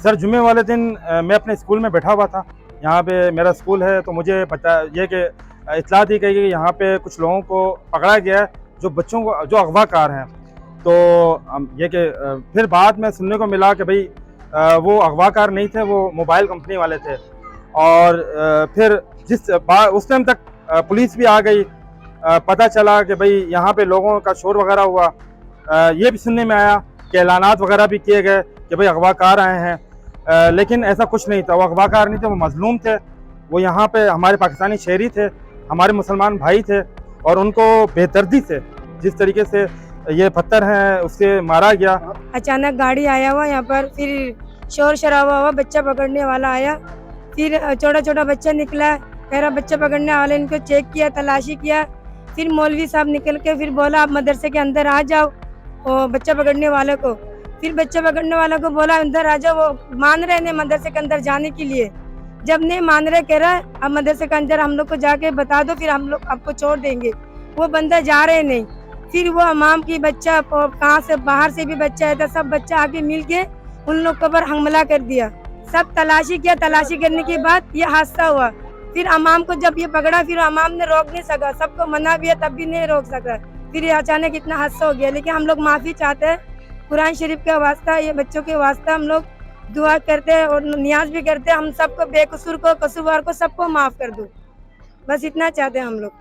Sir जुम्मे वाले दिन मैं अपने स्कूल में बैठा हुआ था। यहाँ पे मेरा स्कूल है, तो मुझे पता ये कि इत्तला दी गई कि यहाँ पे कुछ लोगों को पकड़ा गया है जो बच्चों को जो अगवाकार हैं। तो ये कि फिर बाद में सुनने को मिला कि भाई वो अगवाकार नहीं थे, वो मोबाइल कंपनी वाले थे। और फिर उस टाइम तक पुलिस भी आ गई। पता चला कि भाई यहाँ पे लोगों का शोर वगैरह हुआ। ये भी सुनने में आया कि ऐलानात वगैरह भी किए गए कि भाई अगवाकार आए हैं, लेकिन ऐसा कुछ नहीं था। वो अगवाकार नहीं थे, वो मजलूम थे। वो यहाँ पे हमारे पाकिस्तानी शहरी थे, हमारे मुसलमान भाई थे, और उनको बेदर्दी से जिस तरीके से ये पत्थर हैं उससे मारा गया। अचानक गाड़ी आया हुआ यहाँ पर, फिर शोर शराबा हुआ, बच्चा पकड़ने वाला आया, फिर छोटा छोटा बच्चा निकला, मेरा बच्चा पकड़ने वाले इनको चेक किया, तलाशी किया। फिर मौलवी साहब निकल के फिर बोला आप मदरसे के अंदर आ जाओ, वो बच्चा पकड़ने वाले को। फिर बच्चा पकड़ने वाला को बोला अंदर आ जाओ, वो मान रहे ने मदरसे के अंदर जाने के लिए। जब नहीं मान रहे, कह रहा अब मदरसे के अंदर हम लोग को जाके बता दो, फिर हम लोग आपको छोड़ देंगे। वो बंदा जा रहे नहीं। फिर वो इमाम की बच्चा, कहाँ से बाहर से भी बच्चा है था, सब बच्चा आके मिल के उन लोग के ऊपर हमला कर दिया। सब तलाशी किया, तलाशी करने के बाद ये हादसा हुआ। फिर इमाम को जब ये पकड़ा, फिर इमाम ने रोक नहीं सका, सबको मना भी है तब भी नहीं रोक सका। फिर ये अचानक इतना हादसा हो गया। लेकिन हम लोग माफ़ी चाहते हैं, कुरान शरीफ का वास्ता, ये बच्चों के वास्ता हम लोग दुआ करते हैं और नियाज भी करते हैं। हम सबको, बेकसूर को, कसूरवार को, सबको माफ़ कर दो, बस इतना चाहते हैं हम लोग।